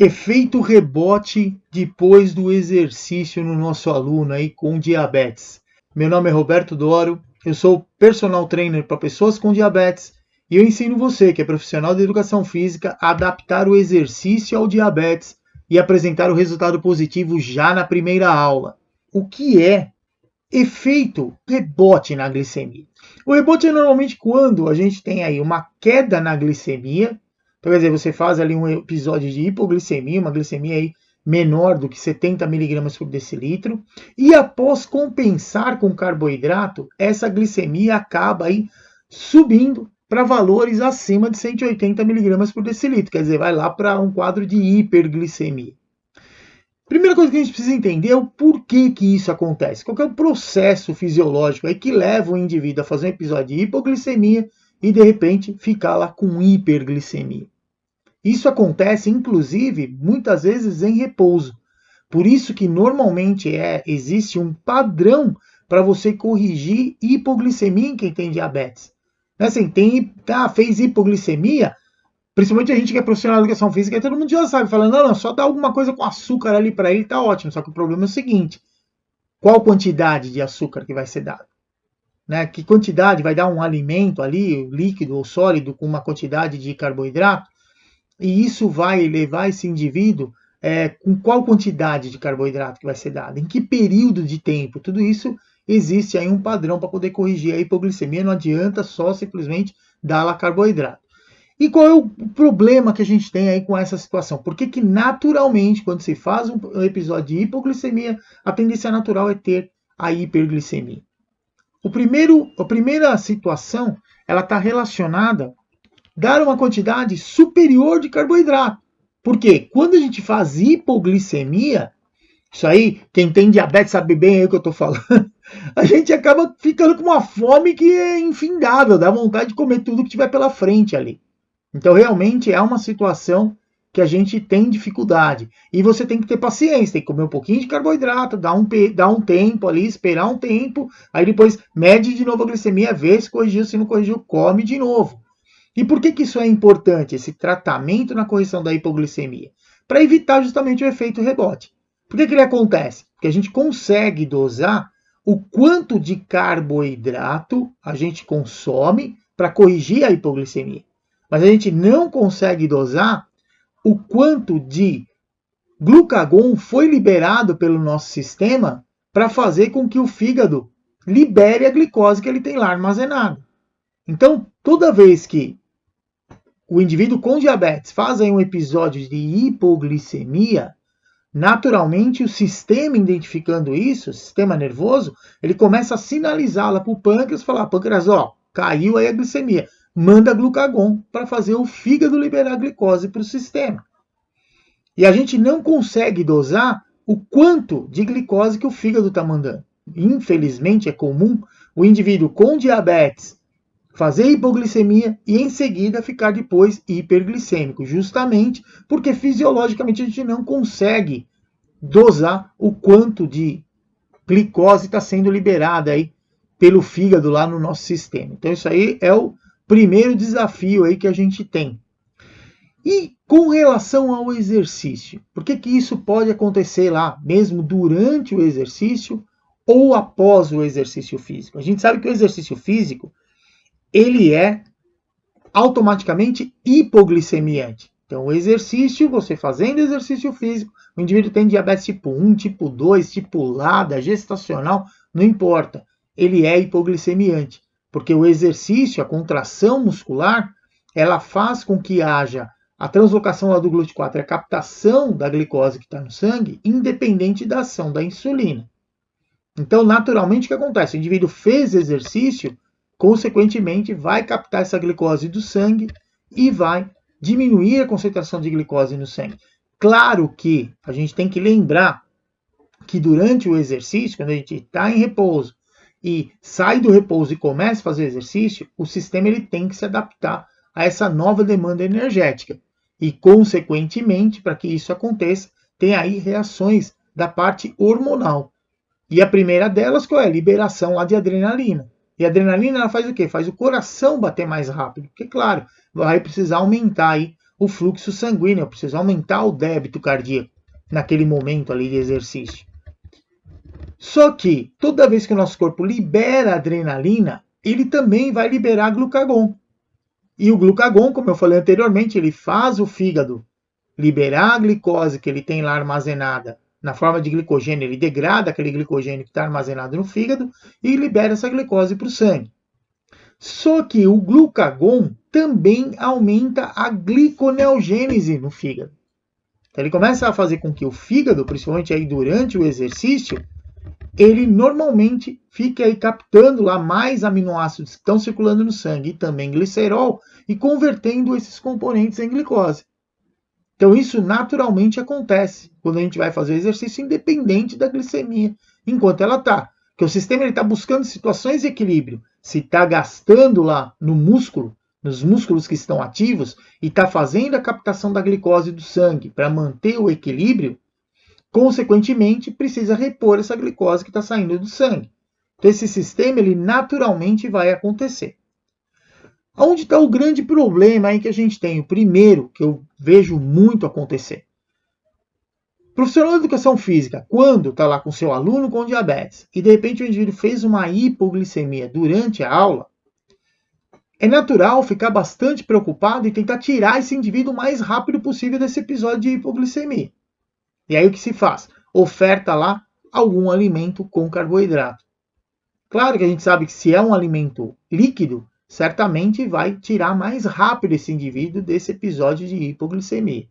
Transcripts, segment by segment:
Efeito rebote depois do exercício no nosso aluno aí com diabetes. Meu nome é Roberto Doro, eu sou personal trainer para pessoas com diabetes e eu ensino você, que é profissional de educação física, a adaptar o exercício ao diabetes e apresentar o resultado positivo já na primeira aula. O que é efeito rebote na glicemia? O rebote é normalmente quando a gente tem aí uma queda na glicemia. Então, quer dizer, você faz ali um episódio de hipoglicemia, uma glicemia aí menor do que 70 mg por decilitro, e após compensar com carboidrato, essa glicemia acaba aí subindo para valores acima de 180 mg por decilitro, quer dizer, vai lá para um quadro de hiperglicemia. Primeira coisa que a gente precisa entender é o porquê que isso acontece. Qual que é o processo fisiológico aí que leva o indivíduo a fazer um episódio de hipoglicemia e de repente ficar lá com hiperglicemia. Isso acontece, inclusive, muitas vezes em repouso. Por isso que normalmente existe um padrão para você corrigir hipoglicemia em quem tem diabetes. Assim, fez hipoglicemia, principalmente a gente que é profissional de educação física, todo mundo já sabe, falando, não, só dá alguma coisa com açúcar ali para ele, tá ótimo. Só que o problema é o seguinte, qual quantidade de açúcar que vai ser dado? Né? Que quantidade vai dar um alimento ali, líquido ou sólido, com uma quantidade de carboidrato? E isso vai levar esse indivíduo com qual quantidade de carboidrato que vai ser dada, em que período de tempo, tudo isso existe aí um padrão para poder corrigir a hipoglicemia, não adianta só simplesmente dar lá carboidrato. E qual é o problema que a gente tem aí com essa situação? Por que naturalmente, quando se faz um episódio de hipoglicemia, a tendência natural é ter a hiperglicemia? A primeira situação, ela está relacionada a dar uma quantidade superior de carboidrato. Porque quando a gente faz hipoglicemia, isso aí, quem tem diabetes sabe bem aí o que eu estou falando, a gente acaba ficando com uma fome que é infindável, dá vontade de comer tudo que tiver pela frente ali. Então, realmente é uma situação que a gente tem dificuldade. E você tem que ter paciência, tem que comer um pouquinho de carboidrato, dar um tempo ali, esperar um tempo, aí depois mede de novo a glicemia, vê se corrigiu, se não corrigiu, come de novo. E por que isso é importante, esse tratamento na correção da hipoglicemia? Para evitar justamente o efeito rebote. Por que ele acontece? Porque a gente consegue dosar o quanto de carboidrato a gente consome para corrigir a hipoglicemia. Mas a gente não consegue dosar o quanto de glucagon foi liberado pelo nosso sistema para fazer com que o fígado libere a glicose que ele tem lá armazenada. Então, toda vez que o indivíduo com diabetes faz aí um episódio de hipoglicemia, naturalmente o sistema identificando isso, o sistema nervoso, ele começa a sinalizar lá para o pâncreas, falar, pâncreas, ó, caiu aí a glicemia, manda glucagon para fazer o fígado liberar a glicose para o sistema. E a gente não consegue dosar o quanto de glicose que o fígado está mandando. Infelizmente é comum o indivíduo com diabetes fazer hipoglicemia e em seguida ficar depois hiperglicêmico, justamente porque fisiologicamente a gente não consegue dosar o quanto de glicose está sendo liberada aí pelo fígado lá no nosso sistema. Então isso aí é o primeiro desafio aí que a gente tem. E com relação ao exercício, por que isso pode acontecer lá mesmo durante o exercício ou após o exercício físico? A gente sabe que o exercício físico ele é automaticamente hipoglicemiante. Então, o exercício, você fazendo exercício físico, o indivíduo tem diabetes tipo 1, tipo 2, tipo LADA, gestacional, não importa. Ele é hipoglicemiante, porque o exercício, a contração muscular, ela faz com que haja a translocação lá do GLUT4, a captação da glicose que está no sangue, independente da ação da insulina. Então, naturalmente, o que acontece? O indivíduo fez exercício, consequentemente, vai captar essa glicose do sangue e vai diminuir a concentração de glicose no sangue. Claro que a gente tem que lembrar que durante o exercício, quando a gente está em repouso e sai do repouso e começa a fazer exercício, o sistema ele tem que se adaptar a essa nova demanda energética. E, consequentemente, para que isso aconteça, tem aí reações da parte hormonal. E a primeira delas, qual é? A liberação lá de adrenalina. E a adrenalina ela faz o quê? Faz o coração bater mais rápido. Porque, claro, vai precisar aumentar aí o fluxo sanguíneo, eu preciso aumentar o débito cardíaco naquele momento ali de exercício. Só que toda vez que o nosso corpo libera adrenalina, ele também vai liberar glucagon. E o glucagon, como eu falei anteriormente, ele faz o fígado liberar a glicose que ele tem lá armazenada na forma de glicogênio, ele degrada aquele glicogênio que está armazenado no fígado e libera essa glicose para o sangue. Só que o glucagon também aumenta a gliconeogênese no fígado. Então ele começa a fazer com que o fígado, principalmente aí durante o exercício, ele normalmente fica aí captando lá mais aminoácidos que estão circulando no sangue e também glicerol e convertendo esses componentes em glicose. Então isso naturalmente acontece quando a gente vai fazer o exercício independente da glicemia enquanto ela está. Porque o sistema está buscando situações de equilíbrio. Se está gastando lá no músculo, nos músculos que estão ativos, e está fazendo a captação da glicose do sangue para manter o equilíbrio, consequentemente precisa repor essa glicose que está saindo do sangue. Então esse sistema ele naturalmente vai acontecer. Onde está o grande problema aí que a gente tem? O primeiro, que eu vejo muito acontecer. O profissional de educação física, quando está lá com seu aluno com diabetes e de repente o indivíduo fez uma hipoglicemia durante a aula, é natural ficar bastante preocupado e tentar tirar esse indivíduo o mais rápido possível desse episódio de hipoglicemia. E aí o que se faz? Oferta lá algum alimento com carboidrato. Claro que a gente sabe que se é um alimento líquido, certamente vai tirar mais rápido esse indivíduo desse episódio de hipoglicemia.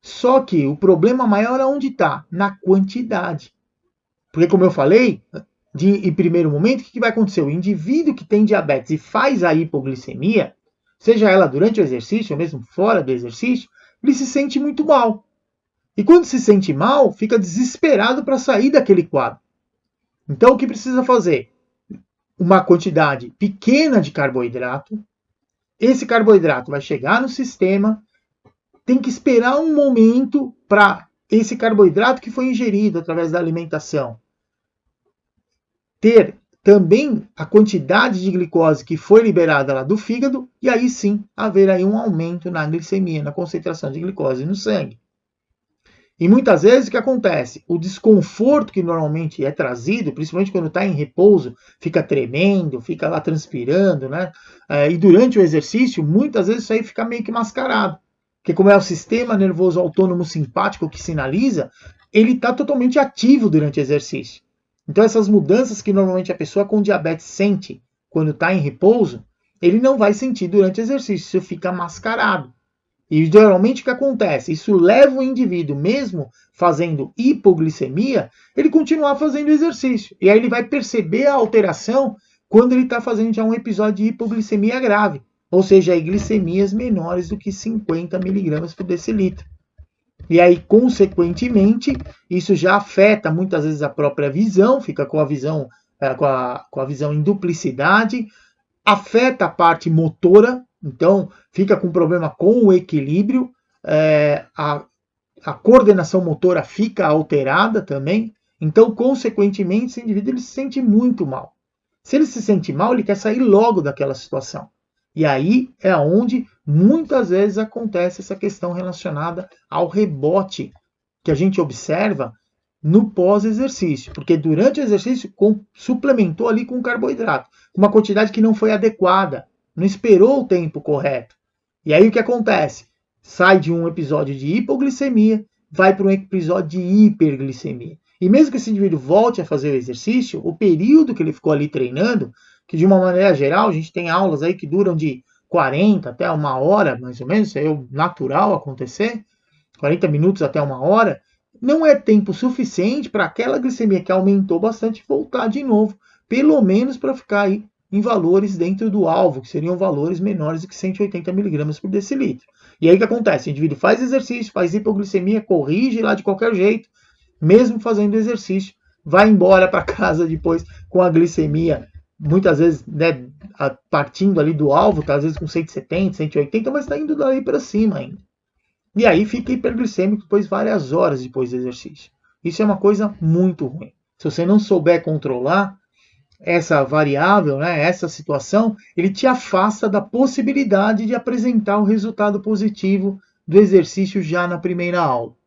Só que o problema maior é onde está? Na quantidade. Porque, como eu falei, em primeiro momento, o que vai acontecer? O indivíduo que tem diabetes e faz a hipoglicemia, seja ela durante o exercício ou mesmo fora do exercício, ele se sente muito mal. E quando se sente mal, fica desesperado para sair daquele quadro. Então, o que precisa fazer? Uma quantidade pequena de carboidrato. Esse carboidrato vai chegar no sistema, tem que esperar um momento para esse carboidrato que foi ingerido através da alimentação ter também a quantidade de glicose que foi liberada lá do fígado, e aí sim haver aí um aumento na glicemia, na concentração de glicose no sangue. E muitas vezes o que acontece? O desconforto que normalmente é trazido, principalmente quando está em repouso, fica tremendo, fica lá transpirando, né? E durante o exercício, muitas vezes isso aí fica meio que mascarado. Porque como é o sistema nervoso autônomo simpático que sinaliza, ele está totalmente ativo durante o exercício. Então essas mudanças que normalmente a pessoa com diabetes sente quando está em repouso, ele não vai sentir durante o exercício, isso fica mascarado. E geralmente o que acontece? Isso leva o indivíduo, mesmo fazendo hipoglicemia, ele continuar fazendo exercício. E aí ele vai perceber a alteração quando ele está fazendo já um episódio de hipoglicemia grave. Ou seja, aí glicemias menores do que 50 miligramas por decilitro. E aí, consequentemente, isso já afeta muitas vezes a própria visão, fica com a visão, com a visão em duplicidade, afeta a parte motora, então fica com problema com o equilíbrio, a coordenação motora fica alterada também, então, consequentemente, esse indivíduo ele se sente muito mal. Se ele se sente mal, ele quer sair logo daquela situação. E aí é onde muitas vezes acontece essa questão relacionada ao rebote que a gente observa no pós-exercício, porque durante o exercício suplementou ali com carboidrato, uma quantidade que não foi adequada, não esperou o tempo correto. E aí o que acontece? Sai de um episódio de hipoglicemia, vai para um episódio de hiperglicemia. E mesmo que esse indivíduo volte a fazer o exercício, o período que ele ficou ali treinando, que de uma maneira geral a gente tem aulas aí que duram de 40 até uma hora, mais ou menos, isso aí é o natural acontecer, 40 minutos até uma hora, não é tempo suficiente para aquela glicemia que aumentou bastante voltar de novo, pelo menos para ficar aí em valores dentro do alvo, que seriam valores menores do que 180 miligramas por decilitro. E aí o que acontece? O indivíduo faz exercício, faz hipoglicemia, corrige lá de qualquer jeito, mesmo fazendo exercício, vai embora para casa depois com a glicemia, muitas vezes, né, partindo ali do alvo, tá, às vezes com 170, 180, mas está indo daí para cima ainda. E aí fica hiperglicêmico depois várias horas depois do exercício. Isso é uma coisa muito ruim. Se você não souber controlar, essa variável, né, essa situação, ele te afasta da possibilidade de apresentar o resultado positivo do exercício já na primeira aula.